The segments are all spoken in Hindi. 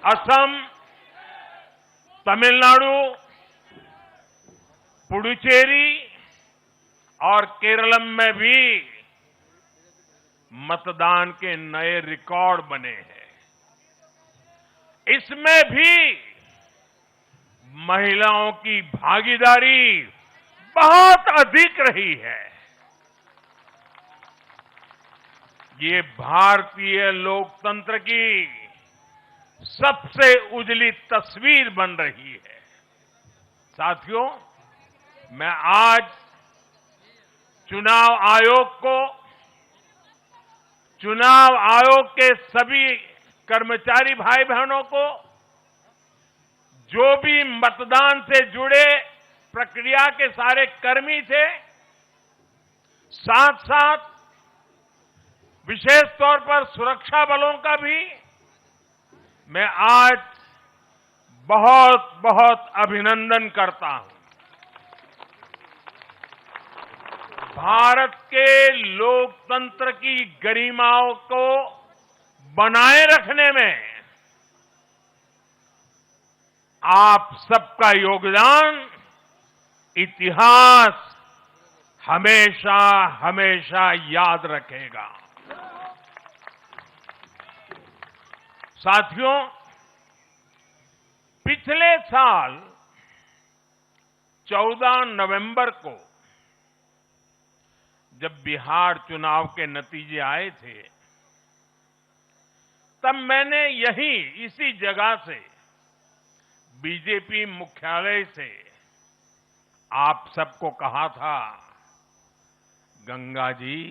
असम, तमिलनाडु, पुडुचेरी और केरलम में भी मतदान के नए रिकॉर्ड बने हैं। इसमें भी महिलाओं की भागीदारी बहुत अधिक रही है। ये भारतीय लोकतंत्र की सबसे उजली तस्वीर बन रही है। साथियों, मैं आज चुनाव आयोग के सभी कर्मचारी भाई बहनों को, जो भी मतदान से जुड़े प्रक्रिया के सारे कर्मी थे, साथ साथ विशेष तौर पर सुरक्षा बलों का भी मैं आज बहुत बहुत अभिनंदन करता हूं। भारत के लोकतंत्र की गरिमाओं को बनाए रखने में आप सबका योगदान इतिहास हमेशा हमेशा याद रखेगा। साथियों, पिछले साल 14 नवंबर को जब बिहार चुनाव के नतीजे आए थे, तब मैंने इसी जगह से बीजेपी मुख्यालय से आप सबको कहा था, गंगा जी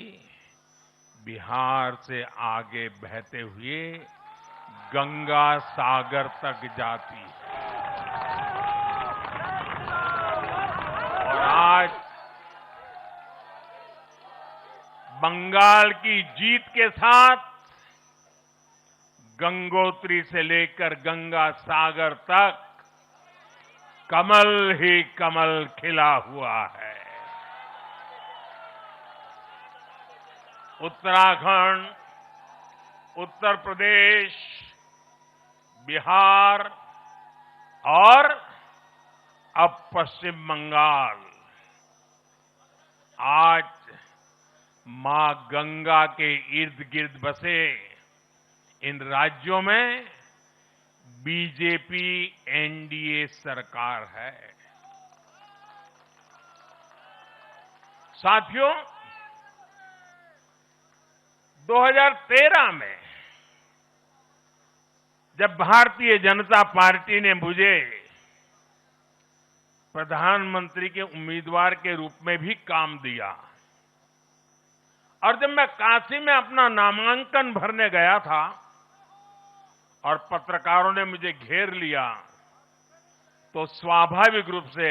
बिहार से आगे बहते हुए गंगा सागर तक जाती है। और आज बंगाल की जीत के साथ गंगोत्री से लेकर गंगा सागर तक कमल ही कमल खिला हुआ है। उत्तराखंड, उत्तर प्रदेश, बिहार और अब पश्चिम बंगाल आज मां गंगा के इर्द गिर्द बसे इन राज्यों में बीजेपी एनडीए सरकार है। साथियों, 2013 में जब भारतीय जनता पार्टी ने मुझे प्रधानमंत्री के उम्मीदवार के रूप में भी काम दिया और जब मैं काशी में अपना नामांकन भरने गया था और पत्रकारों ने मुझे घेर लिया, तो स्वाभाविक रूप से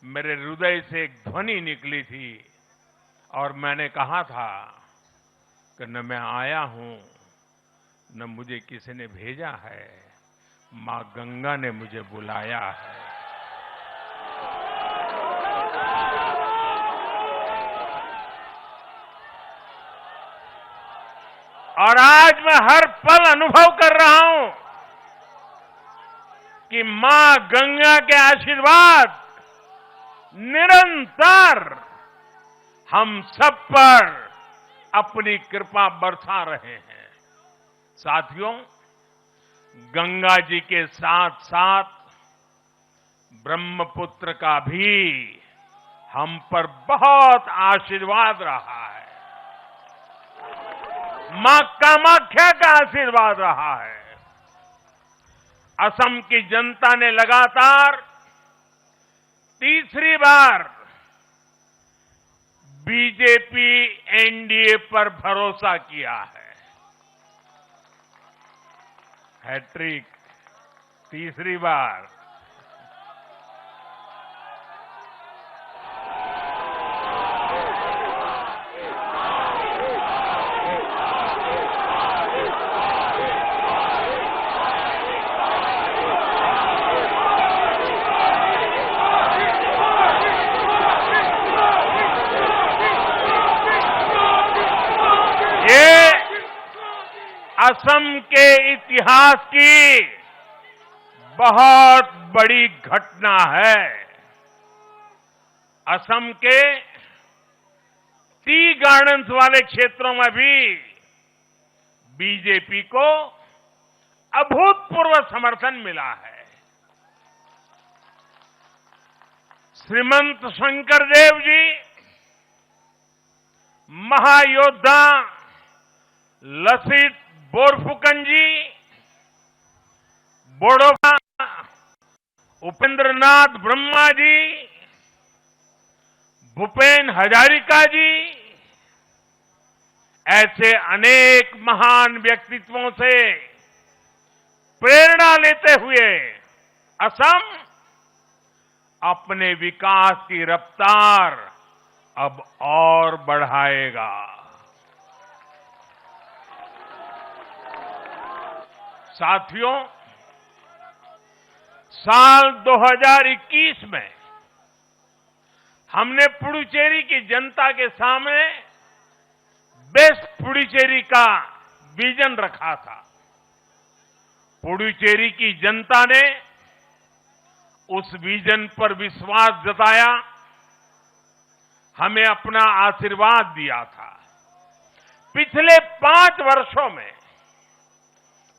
मेरे हृदय से एक ध्वनि निकली थी और मैंने कहा था कि न मैं आया हूं, न मुझे किसी ने भेजा है, मां गंगा ने मुझे बुलाया है। और आज मैं हर पल अनुभव कर रहा हूं कि मां गंगा के आशीर्वाद निरंतर हम सब पर अपनी कृपा बरसा रहे हैं। साथियों, गंगा जी के साथ साथ ब्रह्मपुत्र का भी हम पर बहुत आशीर्वाद रहा है। मां कामाख्या का आशीर्वाद रहा है। असम की जनता ने लगातार तीसरी बार बीजेपी एनडीए पर भरोसा किया है। हैट्रिक, तीसरी बार। असम के इतिहास की बहुत बड़ी घटना है। असम के टी गार्डन्स वाले क्षेत्रों में भी बीजेपी को अभूतपूर्व समर्थन मिला है। श्रीमंत शंकरदेव जी, महायोद्धा लसित बोरफुकन जी, बोडोबा उपेंद्रनाथ ब्रह्मा जी, भूपेन हजारिका जी, ऐसे अनेक महान व्यक्तित्वों से प्रेरणा लेते हुए असम अपने विकास की रफ्तार अब और बढ़ाएगा। साथियों, साल 2021 में हमने पुडुचेरी की जनता के सामने बेस्ट पुडुचेरी का विजन रखा था। पुडुचेरी की जनता ने उस विजन पर विश्वास जताया, हमें अपना आशीर्वाद दिया था। पिछले 5 वर्षों में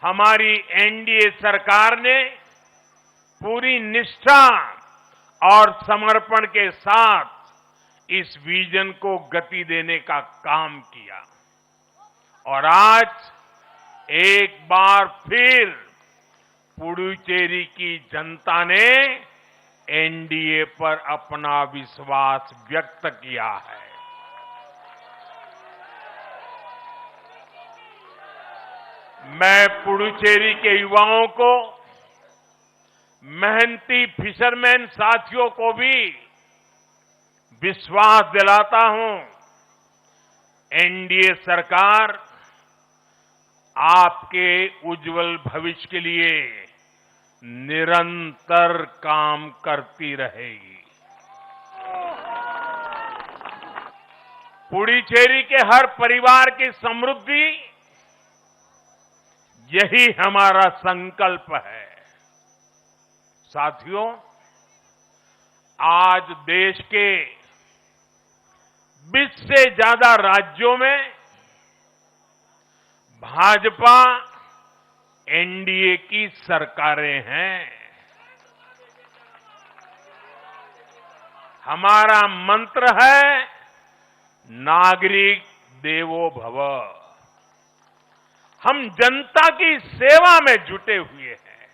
हमारी एनडीए सरकार ने पूरी निष्ठा और समर्पण के साथ इस विजन को गति देने का काम किया और आज एक बार फिर पुडुचेरी की जनता ने एनडीए पर अपना विश्वास व्यक्त किया है। मैं पुडुचेरी के युवाओं को, मेहनती फिशरमैन साथियों को भी विश्वास दिलाता हूं, एनडीए सरकार आपके उज्जवल भविष्य के लिए निरंतर काम करती रहेगी। पुडुचेरी के हर परिवार की समृद्धि, यही हमारा संकल्प है। साथियों, आज देश के 20 से ज्यादा राज्यों में भाजपा एनडीए की सरकारें हैं। हमारा मंत्र है नागरिक देवो भव। हम जनता की सेवा में जुटे हुए हैं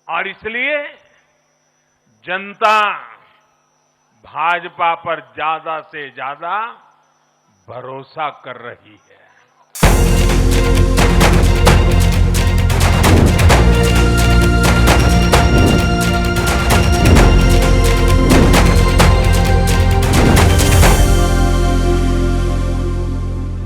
और इसलिए जनता भाजपा पर ज्यादा से ज्यादा भरोसा कर रही है।